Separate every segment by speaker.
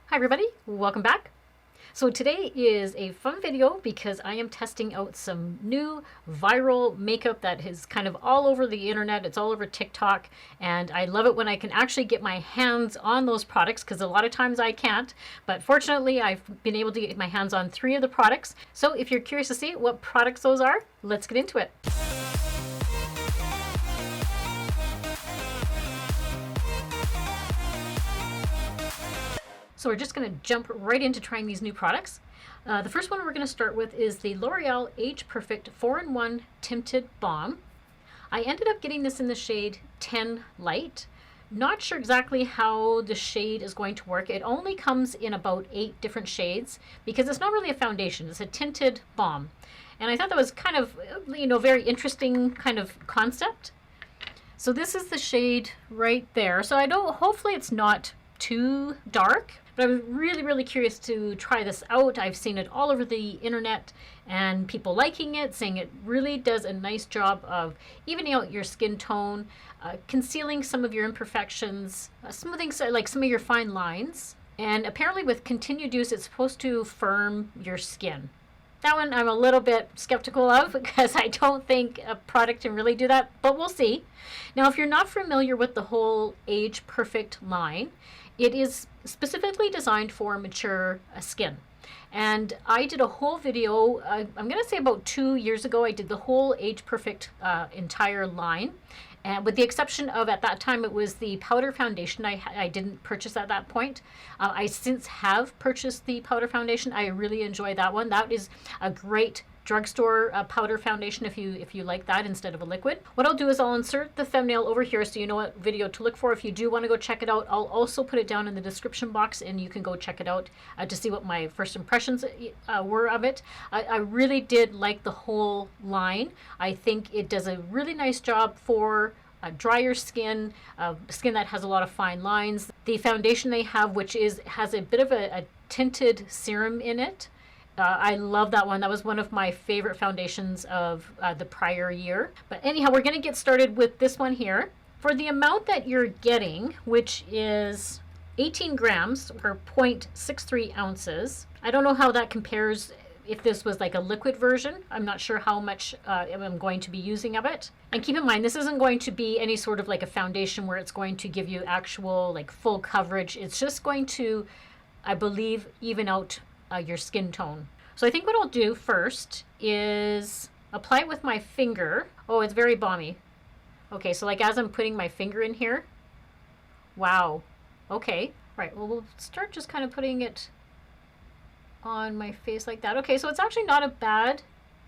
Speaker 1: Hi everybody, welcome back. So today is a fun video because I am testing out some new viral makeup that is kind of all over the internet. It's all over TikTok, and I love it when I can actually get my hands on those products because a lot of times I can't. But fortunately, I've been able to get my hands on 3 of the products. So if you're curious to see what products those are, let's get into it. So we're just going to jump right into trying these new products. The first one we're going to start with is the L'Oreal Age Perfect 4-in-1 Tinted Balm. I ended up getting this in the shade 10 Light. Not sure exactly how the shade is going to work. It only comes in about 8 different shades because it's not really a foundation. It's a tinted balm. And I thought that was kind of, very interesting kind of concept. So this is the shade right there. So hopefully it's not too dark. But I was really curious to try this out. I've seen it all over the internet and people liking it, saying it really does a nice job of evening out your skin tone, concealing some of your imperfections, smoothing like some of your fine lines. And apparently with continued use, it's supposed to firm your skin. That one I'm a little bit skeptical of because I don't think a product can really do that, but we'll see. Now, if you're not familiar with the whole Age Perfect line, it is specifically designed for mature skin. And I did a whole video, I'm going to say about 2 years ago, I did the whole Age Perfect entire line. And with the exception of, at that time, it was the powder foundation I didn't purchase at that point. I since have purchased the powder foundation. I really enjoy that one. That is a great drugstore powder foundation if you like that instead of a liquid. What I'll do is I'll insert the thumbnail over here so you know what video to look for. If you do want to go check it out, I'll also put it down in the description box and you can go check it out to see what my first impressions were of it. I really did like the whole line. I think it does a really nice job for drier skin, skin that has a lot of fine lines. The foundation they have, which has a bit of a tinted serum in it. I love that one. That was one of my favorite foundations of the prior year. But anyhow, we're going to get started with this one here. For the amount that you're getting, which is 18 grams or 0.63 ounces, I don't know how that compares if this was like a liquid version. I'm not sure how much I'm going to be using of it. And keep in mind, this isn't going to be any sort of like a foundation where it's going to give you actual like full coverage. It's just going to, I believe, even out your skin tone. So I think what I'll do first is apply it with my finger. Oh, it's very balmy. Okay, so like as I'm putting my finger in here. Wow. Okay. Right. Well, we'll start just kind of putting it on my face like that. Okay, so it's actually not a bad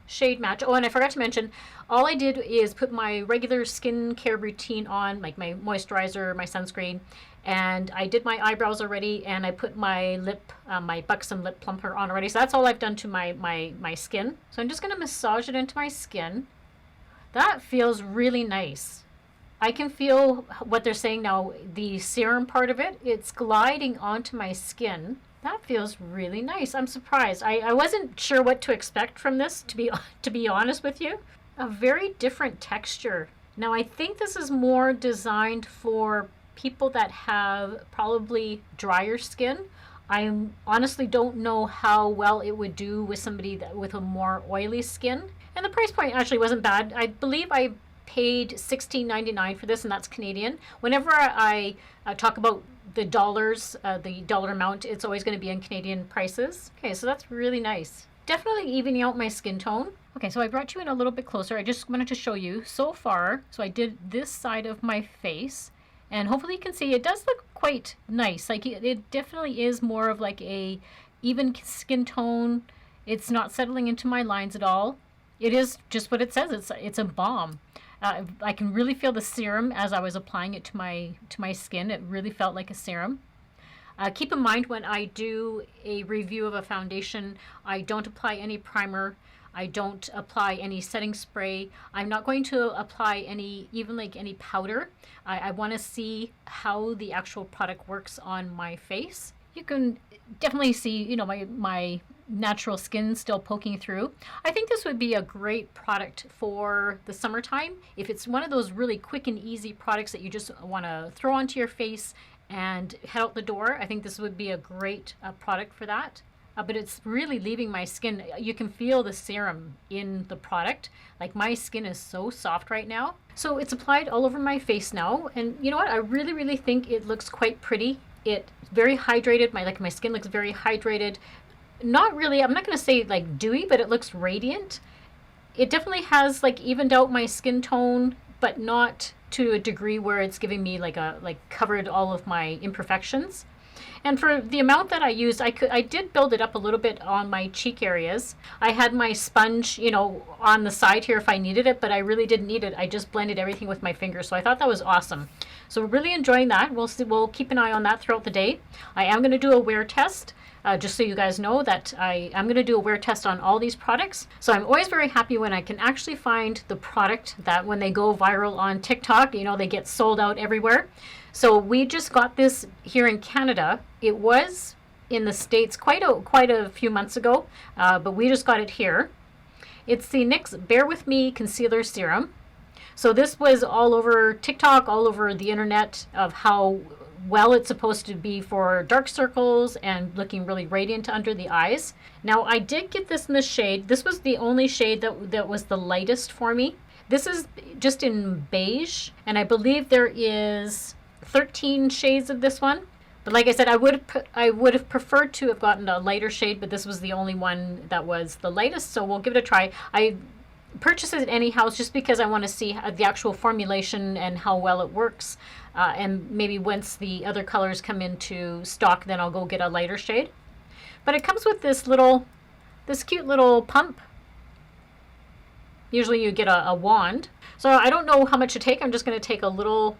Speaker 1: shade match. Oh, and I forgot to mention, all I did is put my regular skincare routine on, like my moisturizer, my sunscreen, and I did my eyebrows already, and I put my lip, my Buxom lip plumper on already. So that's all I've done to my skin. So I'm just going to massage it into my skin. That feels really nice. I can feel what they're saying now, the serum part of it, it's gliding onto my skin. That feels really nice. I'm surprised. I wasn't sure what to expect from this, to be honest with you. A very different texture. Now, I think this is more designed for people that have probably drier skin. I honestly don't know how well it would do with somebody with a more oily skin. And the price point actually wasn't bad. I believe I paid $16.99 for this, and that's Canadian. Whenever I talk about the dollars, the dollar amount, it's always going to be in Canadian prices. Okay, so that's really nice. Definitely evening out my skin tone. Okay, so I brought you in a little bit closer. I just wanted to show you so far. So I did this side of my face, and hopefully you can see it does look quite nice. Like it definitely is more of like a even skin tone. It's not settling into my lines at all. It is just what it says. It's a balm. I can really feel the serum as I was applying it to my skin. It really felt like a serum. Keep in mind when I do a review of a foundation, I don't apply any primer. I don't apply any setting spray. I'm not going to apply even any powder. I want to see how the actual product works on my face. You can definitely see, my natural skin still poking through. I think this would be a great product for the summertime. If it's one of those really quick and easy products that you just want to throw onto your face and head out the door, I think this would be a great product for that. But it's really leaving my skin. You can feel the serum in the product. Like, my skin is so soft right now. So it's applied all over my face now. And you know what? I really, really think it looks quite pretty. It's very hydrated. My skin looks very hydrated. Not really, I'm not going to say like dewy, but it looks radiant. It definitely has like evened out my skin tone, but not to a degree where it's giving me like covered all of my imperfections. And for the amount that I used, I did build it up a little bit on my cheek areas. I had my sponge, you know, on the side here if I needed it, but I really didn't need it. I just blended everything with my fingers, so I thought that was awesome. So really enjoying that. We'll keep an eye on that throughout the day. I am going to do a wear test. Just so you guys know that I'm going to do a wear test on all these products. So I'm always very happy when I can actually find the product that when they go viral on TikTok, you know, they get sold out everywhere. So we just got this here in Canada. It was in the States quite a few months ago, but we just got it here. It's the NYX Bare With Me Concealer Serum. So this was all over TikTok, all over the internet, of how well it's supposed to be for dark circles and looking really radiant under the eyes. Now, I did get this in the shade. This was the only shade that was the lightest for me. This is just in beige, and I believe there is 13 shades of this one. But like I said, I would have preferred to have gotten a lighter shade, but this was the only one that was the lightest, so we'll give it a try. I purchase it anyhow just because I want to see the actual formulation and how well it works, and maybe once the other colors come into stock, then I'll go get a lighter shade. But it comes with this cute little pump. Usually you get a wand, so I don't know how much to take. I'm just going to take a little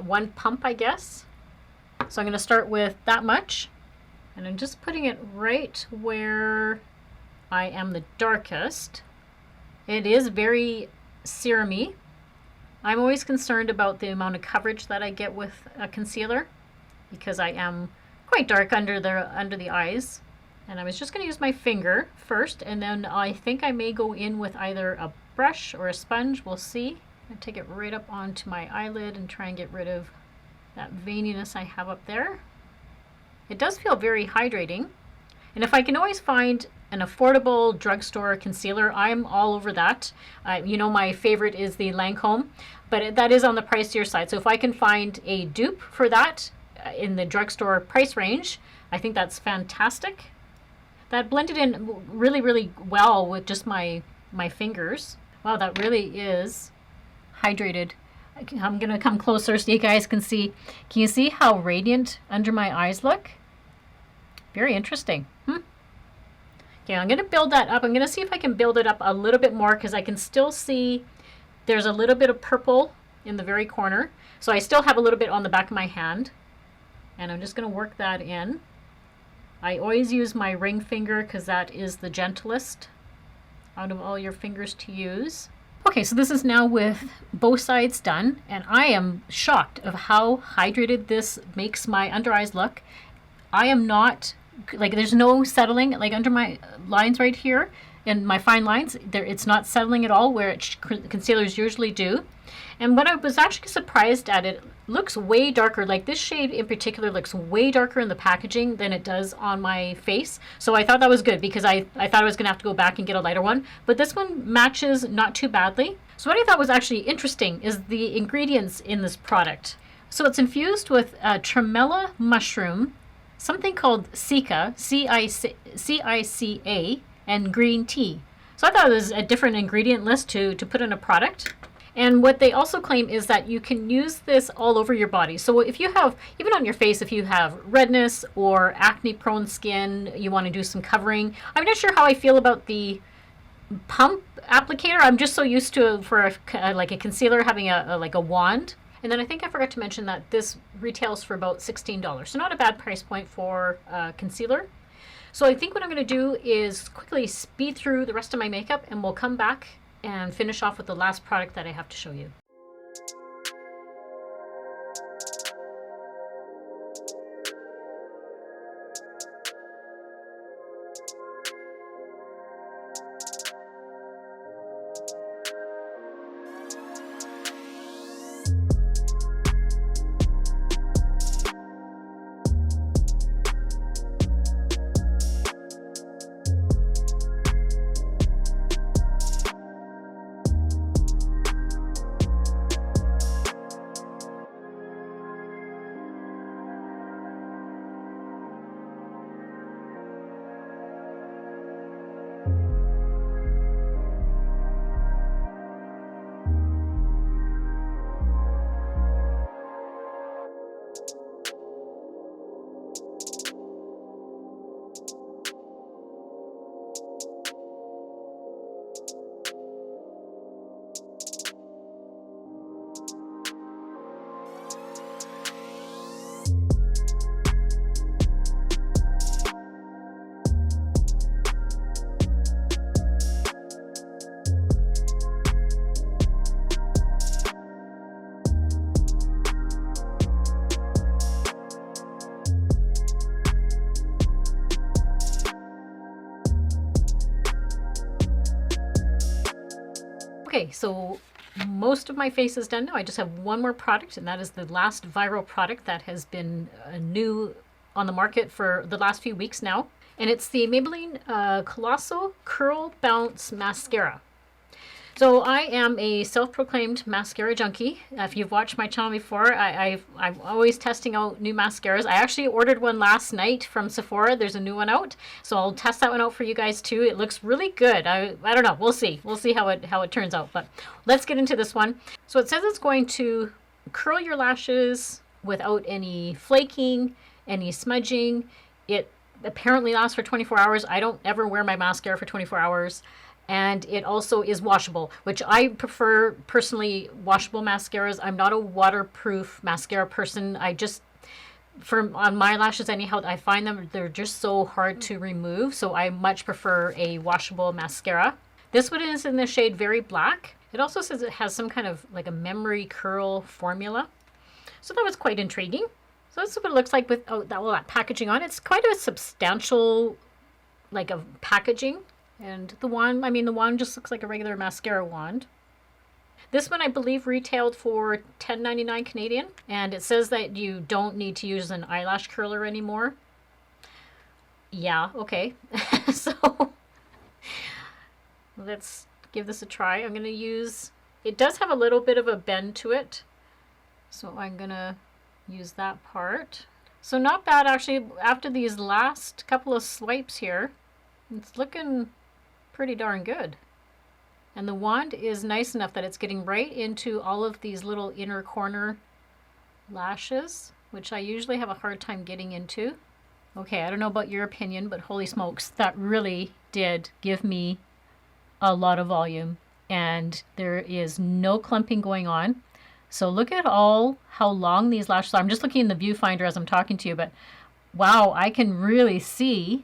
Speaker 1: one pump, I guess. So I'm going to start with that much, and I'm just putting it right where I am the darkest. It is very serum-y. I'm always concerned about the amount of coverage that I get with a concealer because I am quite dark under the eyes. And I was just going to use my finger first, and then I think I may go in with either a brush or a sponge. We'll see. I take it right up onto my eyelid and try and get rid of that veininess I have up there. It does feel very hydrating. And if I can always find an affordable drugstore concealer, I'm all over that. You know, my favorite is the Lancome, but that is on the pricier side. So if I can find a dupe for that in the drugstore price range, I think that's fantastic. That blended in really, really well with just my fingers. Wow, that really is hydrated. I'm going to come closer so you guys can see. Can you see how radiant under my eyes look? Very interesting. Okay, I'm going to build that up. I'm going to see if I can build it up a little bit more because I can still see there's a little bit of purple in the very corner. So I still have a little bit on the back of my hand. And I'm just going to work that in. I always use my ring finger because that is the gentlest out of all your fingers to use. Okay, so this is now with both sides done, and I am shocked of how hydrated this makes my under eyes look. I am not, like, there's no settling, like under my lines right here, and my fine lines, it's not settling at all where concealers usually do. And what I was actually surprised at, it looks way darker. Like this shade in particular looks way darker in the packaging than it does on my face. So I thought that was good because I thought I was going to have to go back and get a lighter one. But this one matches not too badly. So what I thought was actually interesting is the ingredients in this product. So it's infused with tremella mushroom, something called cica, C-I-C-A, and green tea. So I thought it was a different ingredient list to put in a product. And what they also claim is that you can use this all over your body. So if you have, even on your face, if you have redness or acne prone skin, you want to do some covering. I'm not sure how I feel about the pump applicator. I'm just so used to, for like a concealer, having like a wand. And then I think I forgot to mention that this retails for about $16. So not a bad price point for concealer. So I think what I'm going to do is quickly speed through the rest of my makeup, and we'll come back and finish off with the last product that I have to show you. Okay, so most of my face is done now. I just have one more product, and that is the last viral product that has been new on the market for the last few weeks now. And it's the Maybelline Colossal Curl Bounce Mascara. So I am a self-proclaimed mascara junkie. If you've watched my channel before, I'm always testing out new mascaras. I actually ordered one last night from Sephora. There's a new one out, so I'll test that one out for you guys too. It looks really good. I don't know. We'll see. We'll see how it turns out. But let's get into this one. So it says it's going to curl your lashes without any flaking, any smudging. It apparently lasts for 24 hours. I don't ever wear my mascara for 24 hours. And it also is washable, which I prefer personally washable mascaras. I'm not a waterproof mascara person. On my lashes anyhow, I find they're just so hard to remove. So I much prefer a washable mascara. This one is in the shade Very Black. It also says it has some kind of like a memory curl formula. So that was quite intriguing. So that's what it looks like with all that packaging on. It's quite a substantial like a packaging. And the wand just looks like a regular mascara wand. This one I believe retailed for $10.99 Canadian. And it says that you don't need to use an eyelash curler anymore. Yeah, okay. So let's give this a try. I'm going to use, it does have a little bit of a bend to it. So I'm going to use that part. So not bad actually. After these last couple of swipes here, it's looking pretty darn good. And the wand is nice enough that it's getting right into all of these little inner corner lashes, which I usually have a hard time getting into. Okay, I don't know about your opinion, but holy smokes, that really did give me a lot of volume, and there is no clumping going on. So look at how long these lashes are. I'm just looking in the viewfinder as I'm talking to you, but wow, I can really see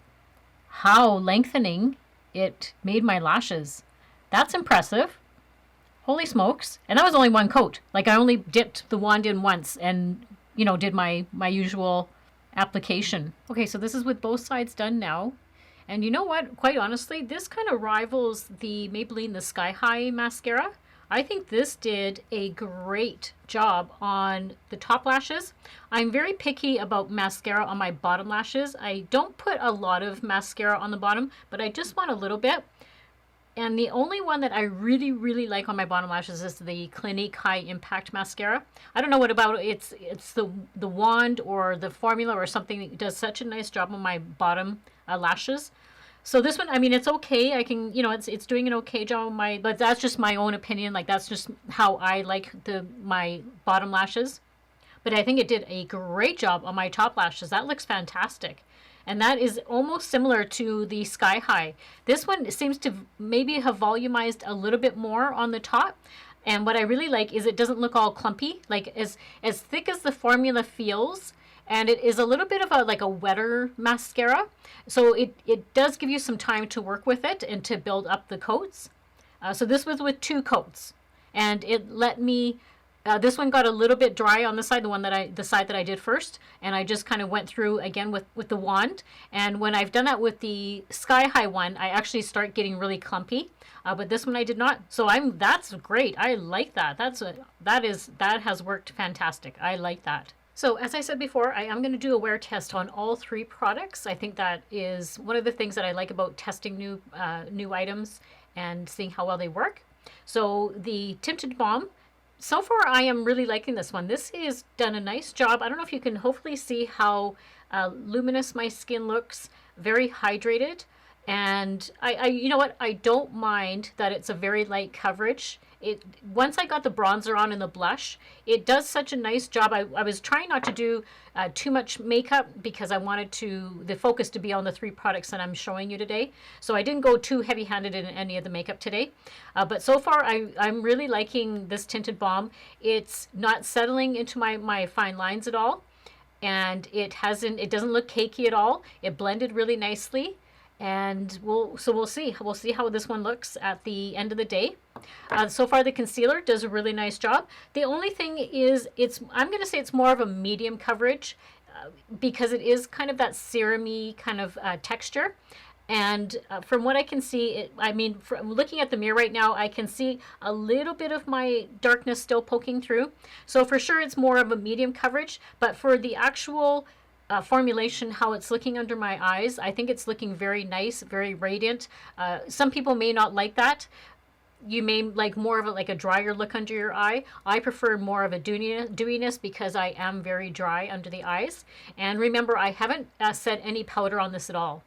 Speaker 1: how lengthening it made my lashes. That's impressive. Holy smokes. And that was only one coat. Like I only dipped the wand in once and, did my usual application. Okay, so this is with both sides done now. And you know what? Quite honestly, this kind of rivals the Maybelline the Sky High mascara. I think this did a great job on the top lashes. I'm very picky about mascara on my bottom lashes. I don't put a lot of mascara on the bottom, but I just want a little bit. And the only one that I really, really like on my bottom lashes is the Clinique High Impact Mascara. I don't know what about it. It's the wand or the formula or something that does such a nice job on my bottom lashes. So this one, it's okay. I can, it's doing an okay job on my, but that's just my own opinion. Like that's just how I like my bottom lashes. But I think it did a great job on my top lashes. That looks fantastic. And that is almost similar to the Sky High. This one seems to maybe have volumized a little bit more on the top. And what I really like is it doesn't look all clumpy. Like as thick as the formula feels, and it is a little bit of a wetter mascara. So it does give you some time to work with it and to build up the coats. So this was with 2 coats. And it let me, this one got a little bit dry on the side, the side that I did first. And I just kind of went through again with the wand. And when I've done that with the Sky High one, I actually start getting really clumpy. But this one I did not. So that's great. I like that. That has worked fantastic. I like that. So as I said before, I am going to do a wear test on all 3 products. I think that is one of the things that I like about testing new items and seeing how well they work. So the Tinted Balm, so far I am really liking this one. This has done a nice job. I don't know if you can hopefully see how luminous my skin looks, very hydrated. And you know what? I don't mind that it's a very light coverage. Once I got the bronzer on and the blush, it does such a nice job. I was trying not to do too much makeup because I wanted the focus to be on the 3 products that I'm showing you today. So I didn't go too heavy-handed in any of the makeup today. But so far, I'm really liking this Tinted Balm. It's not settling into my fine lines at all. And it doesn't look cakey at all. It blended really nicely. And we'll see. We'll see how this one looks at the end of the day. So far, the concealer does a really nice job. The only thing is, I'm going to say it's more of a medium coverage because it is kind of that serum-y kind of texture. And from what I can see, I mean, from looking at the mirror right now, I can see a little bit of my darkness still poking through. So for sure, it's more of a medium coverage. But for the actual formulation, how it's looking under my eyes, I think it's looking very nice, very radiant. Some people may not like that. You may like more of a drier look under your eye. I prefer more of a dewiness because I am very dry under the eyes. And remember, I haven't set any powder on this at all.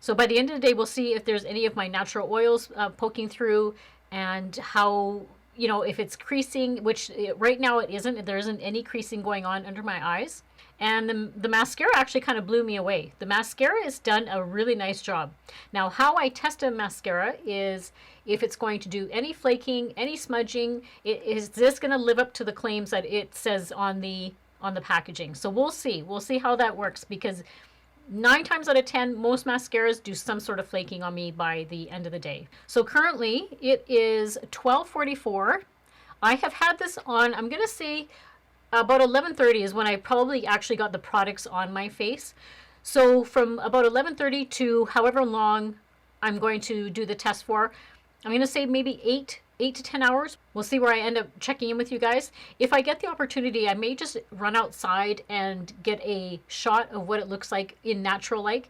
Speaker 1: So by the end of the day, we'll see if there's any of my natural oils poking through, and how, you know, if it's creasing, which right now it isn't. There isn't any creasing going on under my eyes. And the mascara actually kind of blew me away. The mascara has done a really nice job. Now, how I test a mascara is if it's going to do any flaking, any smudging. Is this going to live up to the claims that it says on the packaging? So we'll see. We'll see how that works, because 9 times out of 10, most mascaras do some sort of flaking on me by the end of the day. So currently it is 12:44. I have had this on, I'm going to say about 11:30 is when I probably actually got the products on my face. So from about 11:30 to however long I'm going to do the test for, I'm going to say maybe 8 to 10 hours. We'll see where I end up checking in with you guys. If I get the opportunity, I may just run outside and get a shot of what it looks like in natural light.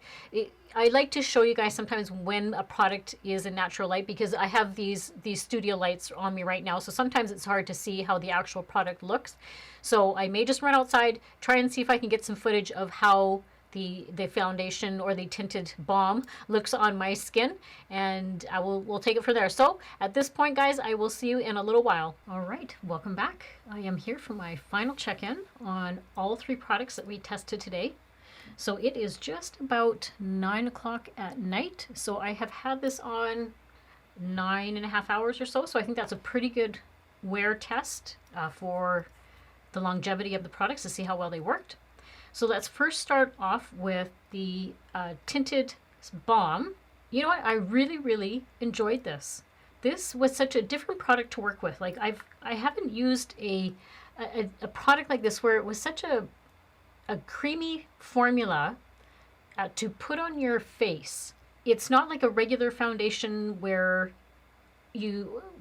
Speaker 1: I like to show you guys sometimes when a product is in natural light, because I have these studio lights on me right now, so sometimes it's hard to see how the actual product looks. So I may just run outside, try and see if I can get some footage of how the foundation or the tinted balm looks on my skin, and we'll take it from there. So at this point, guys, I will see you in a little while. All right, welcome back. I am here for my final check-in on all 3 products that we tested today. So it is just about 9 o'clock at night. So I have had this on 9.5 hours or so. So I think that's a pretty good wear test for the longevity of the products, to see how well they worked. So let's first start off with the Tinted Balm. You know what? I really, really enjoyed this. This was such a different product to work with. Like I haven't used a product like this where it was such a creamy formula to put on your face. It's not like a regular foundation where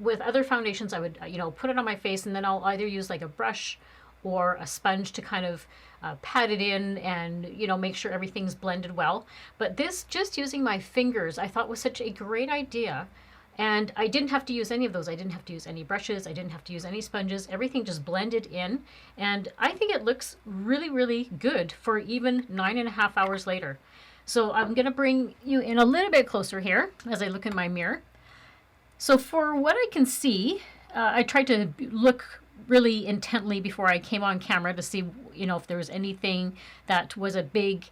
Speaker 1: with other foundations, I would, put it on my face and then I'll either use like a brush or a sponge to kind of pat it in and, make sure everything's blended well. But this, just using my fingers, I thought was such a great idea. And I didn't have to use any of those. I didn't have to use any brushes. I didn't have to use any sponges. Everything just blended in. And I think it looks really, really good for even 9.5 hours later. So I'm going to bring you in a little bit closer here as I look in my mirror. So for what I can see, I tried to look really intently before I came on camera to see, if there was anything that was a big,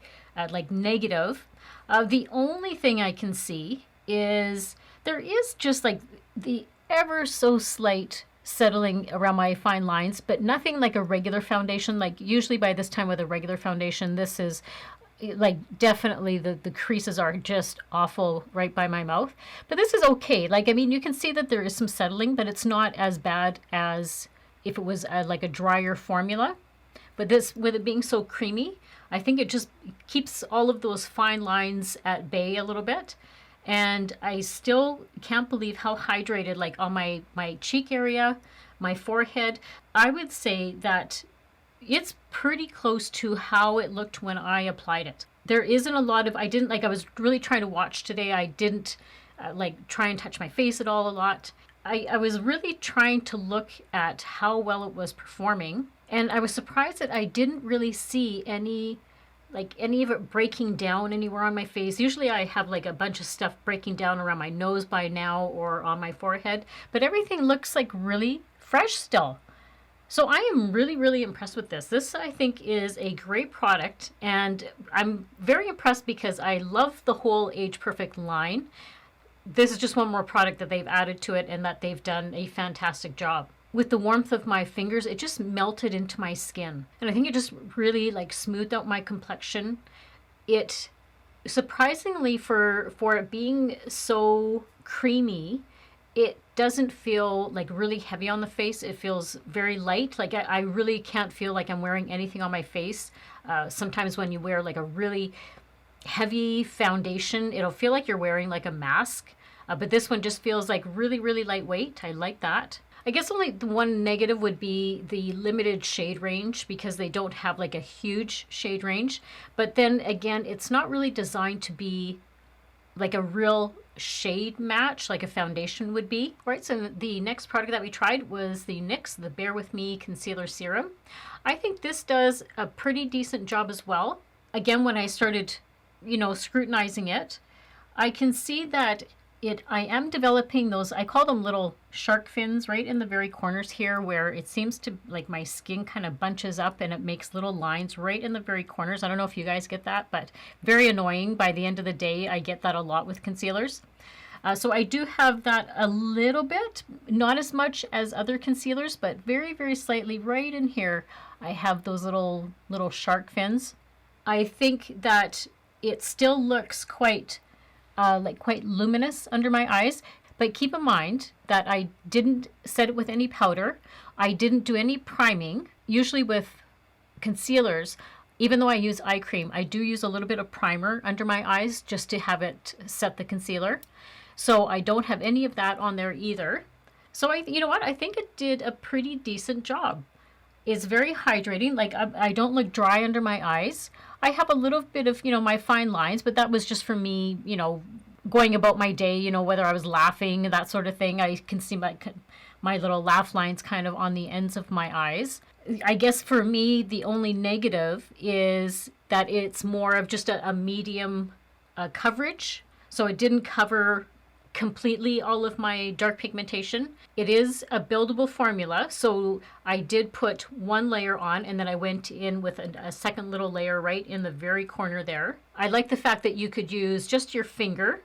Speaker 1: negative. The only thing I can see is there is just like the ever so slight settling around my fine lines, but nothing like a regular foundation. Like usually by this time with a regular foundation, this is like definitely the creases are just awful right by my mouth. But this is okay. You can see that there is some settling, but it's not as bad as if it was like a drier formula. But this, with it being so creamy, I think it just keeps all of those fine lines at bay a little bit. And I still can't believe how hydrated, like on my cheek area, my forehead. I would say that it's pretty close to how it looked when I applied it. There isn't a lot of, I was really trying to watch today. I didn't try and touch my face at all a lot. I was really trying to look at how well it was performing. And I was surprised that I didn't really see any of it breaking down anywhere on my face. Usually I have like a bunch of stuff breaking down around my nose by now or on my forehead, but everything looks like really fresh still. So I am really, really impressed with this. This, I think, is a great product, and I'm very impressed because I love the whole Age Perfect line. This is just one more product that they've added to it and that they've done a fantastic job. With the warmth of my fingers, it just melted into my skin. And I think it just really smoothed out my complexion. It, surprisingly, for it being so creamy, it doesn't feel really heavy on the face. It feels very light. I really can't feel like I'm wearing anything on my face. Sometimes when you wear a really heavy foundation. It'll feel like you're wearing like a mask, but this one just feels like really, really lightweight. I like that. I guess only the one negative would be the limited shade range because they don't have like a huge shade range. But then again, it's not really designed to be like a real shade match like a foundation would be. All right, so the next product that we tried was the NYX, the Bear With Me Concealer Serum. I think this does a pretty decent job as well. Again, when I started, scrutinizing it, I can see that I am developing those, I call them little shark fins right in the very corners here where it seems to like my skin kind of bunches up and it makes little lines right in the very corners. I don't know if you guys get that, but very annoying. By the end of the day, I get that a lot with concealers. So I do have that a little bit, not as much as other concealers, but very, very slightly right in here. I have those little shark fins. I think that it still looks quite luminous under my eyes, but keep in mind that I didn't set it with any powder. I didn't do any priming. Usually with concealers, even though I use eye cream, I do use a little bit of primer under my eyes just to have it set the concealer. So I don't have any of that on there either. So you know what? I think it did a pretty decent job. It's very hydrating. Like I don't look dry under my eyes. I have a little bit of, my fine lines, but that was just for me, going about my day, whether I was laughing, that sort of thing. I can see my little laugh lines kind of on the ends of my eyes. I guess for me, the only negative is that it's more of just a medium coverage. So it didn't cover completely all of my dark pigmentation. It is a buildable formula, so I did put one layer on and then I went in with a second little layer right in the very corner there. I like the fact that you could use just your finger,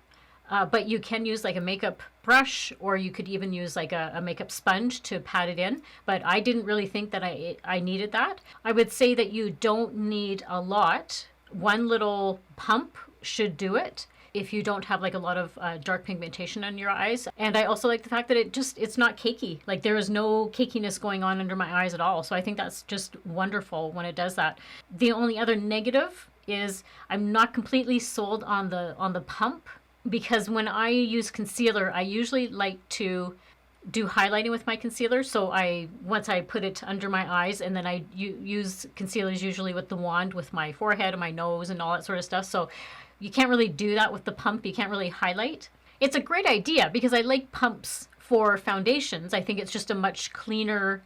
Speaker 1: but you can use like a makeup brush, or you could even use like a makeup sponge to pat it in, but I didn't really think that I needed that. I would say that you don't need a lot. One little pump should do it if you don't have like a lot of dark pigmentation on your eyes. And I also like the fact that it's not cakey. Like there is no cakiness going on under my eyes at all. So I think that's just wonderful when it does that. The only other negative is I'm not completely sold on the pump, because when I use concealer, I usually like to do highlighting with my concealer. So once I put it under my eyes, and then I use concealers usually with the wand with my forehead and my nose and all that sort of stuff. So you can't really do that with the pump. You can't really highlight. It's a great idea because I like pumps for foundations. I think it's just a much cleaner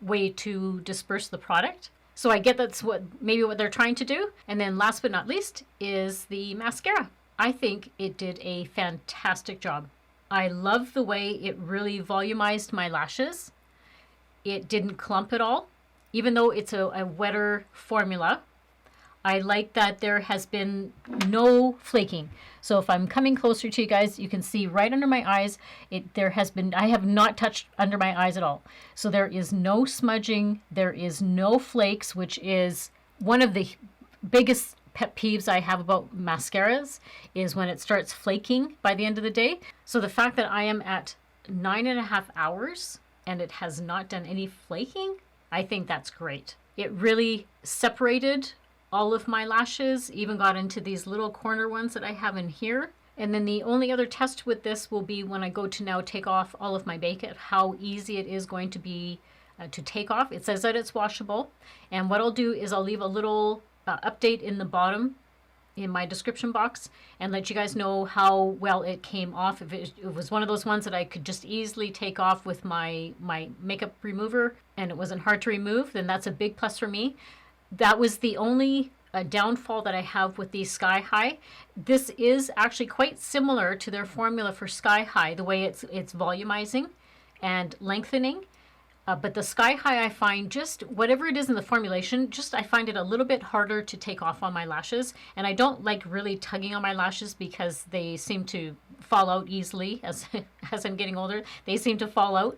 Speaker 1: way to disperse the product. So I get that's maybe what they're trying to do. And then last but not least is the mascara. I think it did a fantastic job. I love the way it really volumized my lashes. It didn't clump at all, even though it's a wetter formula. I like that there has been no flaking. So if I'm coming closer to you guys, you can see right under my eyes, I have not touched under my eyes at all. So there is no smudging, there is no flakes, which is one of the biggest pet peeves I have about mascaras, is when it starts flaking by the end of the day. So the fact that I am at 9.5 hours and it has not done any flaking, I think that's great. It really separated all of my lashes, even got into these little corner ones that I have in here. And then the only other test with this will be when I go to now take off all of my makeup, how easy it is going to be to take off. It says that it's washable. And what I'll do is I'll leave a little update in the bottom in my description box and let you guys know how well it came off. If it was one of those ones that I could just easily take off with my makeup remover and it wasn't hard to remove, then that's a big plus for me. That was the only downfall that I have with the Sky High. This is actually quite similar to their formula for Sky High, the way it's volumizing and lengthening. But the Sky High, I find just whatever it is in the formulation, I find it a little bit harder to take off on my lashes. And I don't like really tugging on my lashes because they seem to fall out easily as I'm getting older. They seem to fall out.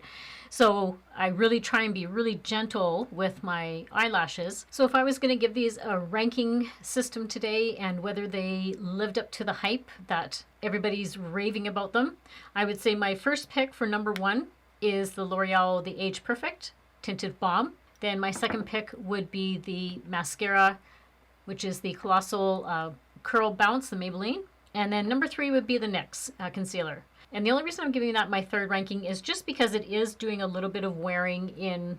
Speaker 1: So I really try and be really gentle with my eyelashes. So if I was going to give these a ranking system today and whether they lived up to the hype that everybody's raving about them, I would say my first pick for number 1 is the L'Oreal The Age Perfect Tinted Balm. Then my second pick would be the mascara, which is the Colossal Curl Bounce, the Maybelline. And then number 3 would be the NYX concealer. And the only reason I'm giving that my third ranking is just because it is doing a little bit of wearing in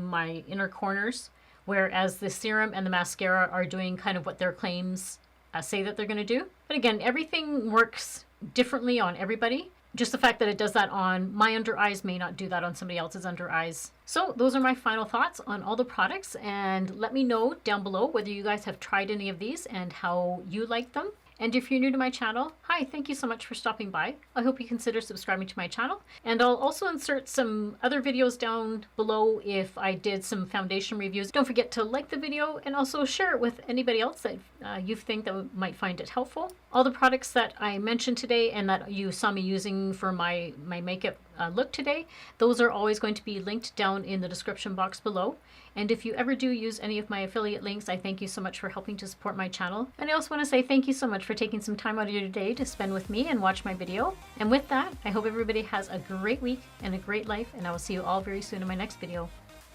Speaker 1: my inner corners, whereas the serum and the mascara are doing kind of what their claims say that they're going to do. But again, everything works differently on everybody. Just the fact that it does that on my under eyes may not do that on somebody else's under eyes. So those are my final thoughts on all the products, and let me know down below whether you guys have tried any of these and how you like them. And if you're new to my channel, hi, thank you so much for stopping by. I hope you consider subscribing to my channel. And I'll also insert some other videos down below if I did some foundation reviews. Don't forget to like the video and also share it with anybody else that you think that might find it helpful. All the products that I mentioned today and that you saw me using for my makeup look today, those are always going to be linked down in the description box below. And if you ever do use any of my affiliate links, I thank you so much for helping to support my channel. And I also want to say thank you so much for taking some time out of your day to spend with me and watch my video. And with that, I hope everybody has a great week and a great life, and I will see you all very soon in my next video.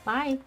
Speaker 1: Bye!